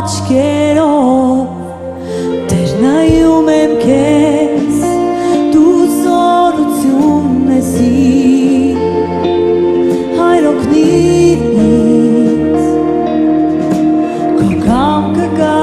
աչքերով Տեր նայում եմ քեզ դու զորությունն ես Հայր օգնիր ինձ քո կամքը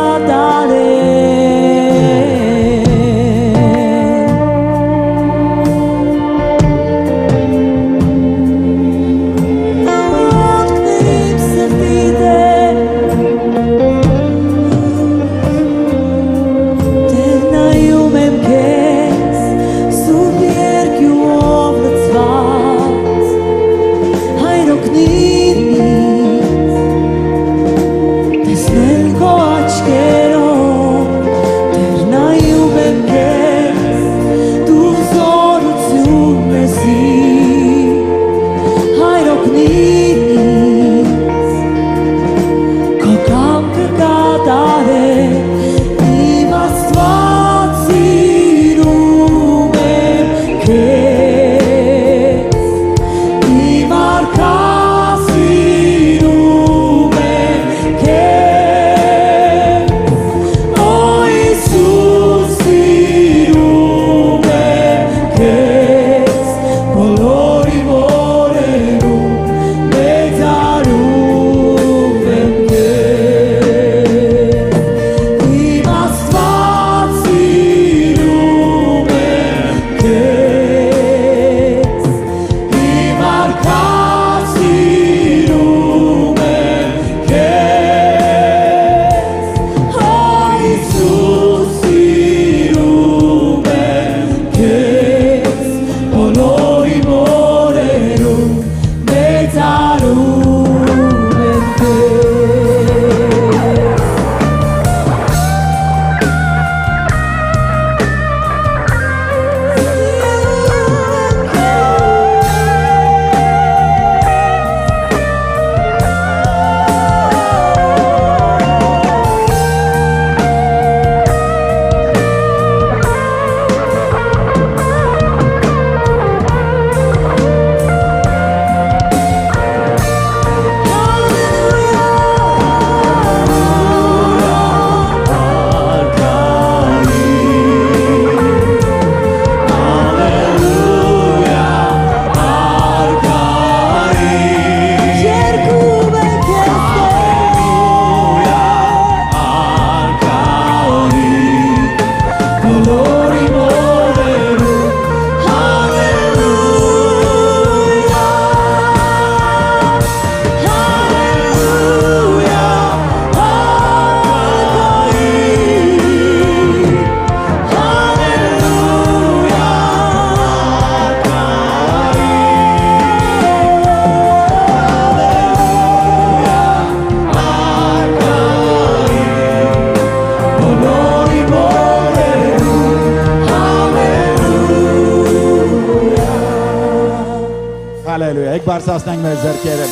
Բարձրացնենք մեր ձեռքերը։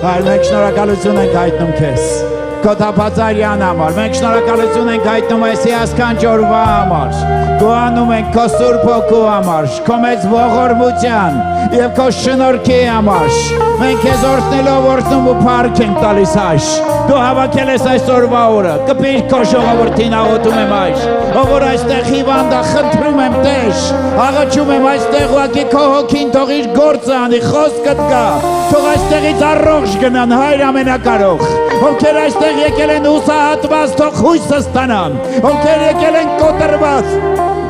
Հայր, մենք շնորհակալություն ենք հայտնում քեզ։ Քո թափածարյան համար, մենք շնորհակալություն ենք հայտնում այս հիասքանչ օրվա համար։ Գոհանում ենք քո Սուրբ Հոգու համար, քո մեծ ողորմության եւ քո շնորհքի համար։ Մենք քեզ օրհնելով ու փառք ենք տալիս հայր։ Դու հավաքել ես այս օրվա օրը, կպիր քո ժողովրդին աղոթում եմ հայր։ Ով որ այստեղ հիվանդ է, խնդրում եմ Տեր, աղաչում եմ այստեղ ուղղակի քո հոգին թող իր գործը անի, խոսքդ գա, թող այստեղից առողջ գնան հայր ամենակարող։ Ովքեր այստեղ եկել են հուսահատված, թող հույսը ստանան, ովքեր եկել են կոտրված,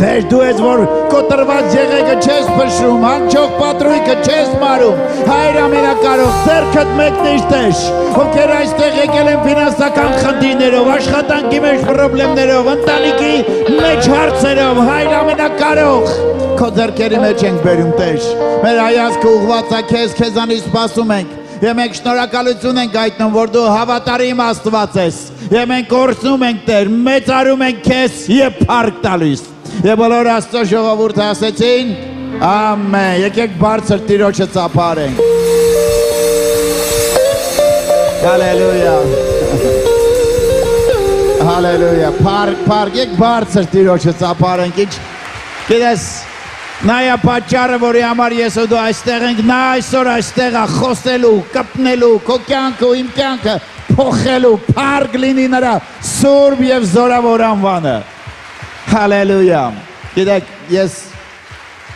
Տեր դու ես որ կոտրված եղեգը չես փշրում, հանգչող պատրույկը չես մարում, հայր ամենակարող, ձեռքդ մեկնիր Տեր, ովքեր այստեղ եկել են ֆինանսական խնդիրներով, աշխատանքի մեջ խնդիրներով, ընտանիքի մեջ հարցերով, հայր ամենակարող, քո ձեռքերի մեջ ենք բերում Տեր, մեր հայացքը ուղղված է քեզ, քեզանից սպասում ենք, եւ մենք շնորհակալություն ենք հայտնում, որ դու հավատարիմ Աստված ես, եւ մենք օրհնում ենք Տեր, մեծարում ենք քեզ եւ փառք տալիս։ Եվ բոլոր Աստծո ժողովուրդը ասեցին ամեն, եկեք բարձր Տիրոջը ծափարենք։ Հալելույա։ Հալելույա։ Փառք, եք բարձր Տիրոջը ծափարենք։ Գիտես, նա է պատճառը, որի համար ես ու դու այստեղ ենք, նա այսօր այստեղ է խոսելու, կպնելու, քո կյանքը ու իմ կյանքը փոխելու փառք լինի նրա սուրբ եւ զորավոր անվանը։ Հալելույա։ Գիտեք, ես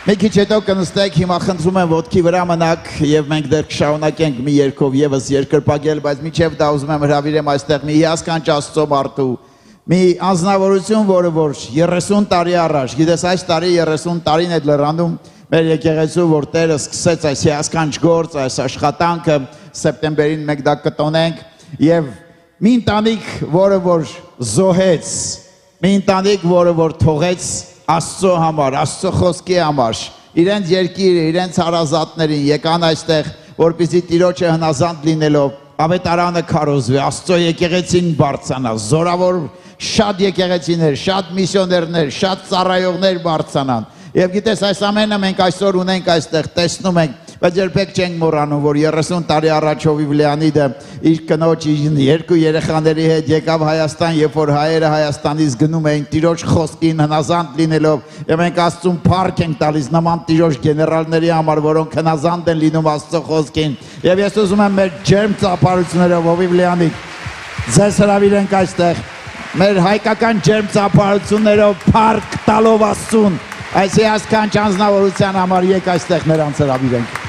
մի քիչ հետո կնստեք, հիմա խնդրում եմ ոտքի վրա մնաք եւ մենք դեռ կշարունակենք մի երկով եւս երկրպագել, բայց միջև դա ուզում եմ հրավիրեմ այստեղ մի հիասքանչ Աստծո մարդու, մի անձնավորություն, որը որ 30 տարի առաջ, գիտես այս տարի 30 տարին է լրանում մեր եկեղեցու, որ Տերը սկսեց այս հիասքանչ գործ, այս աշխատանքը, սեպտեմբերին մենք դա կտոնենք եւ մի ընտանիք, որը որ զոհեց, մի ընտանիք, որը որ թողեց Աստծո համար, Աստծո խոսքի համար, իրենց երկիրը, իրենց հարազատներին եկան այստեղ, որպեսզի Տիրոջը հնազանդ լինելով ավետարանը քարոզվի, Աստծո եկեղեցին բարձրանա, զորավոր շատ եկեղեցիներ, շատ միսիոներներ, շատ ծառայողներ բարձրանան։ Եվ գիտես, այս ամենը մենք այսօր ունենք այստեղ, տեսնում ենք, բայց երբեք չենք մոռանում, որ 30 տարի առաջ Հովիվ Լեոնիդը իր կնոջ երկու երեխաների հետ եկավ Հայաստան, երբ որ հայերը Հայաստանից գնում էին Տիրոջ խոսքին հնազանդ լինելով, եւ մենք Աստծուն փառք ենք տալիս նման Տիրոջ գեներալների համար, որոնք հնազանդ են լինում Աստծո խոսքին։ Եվ ես ուզում եմ մեր ջերմ ծափարություններով Հովիվ Լեոնիդ ձեզ հրավիրենք այստեղ, մեր հայկական ջերմ ծափարություններով փառք տալով Աստծուն, այս հիասքանչ անձնավորության համար եք այստեղ նրանց հրավիրենք։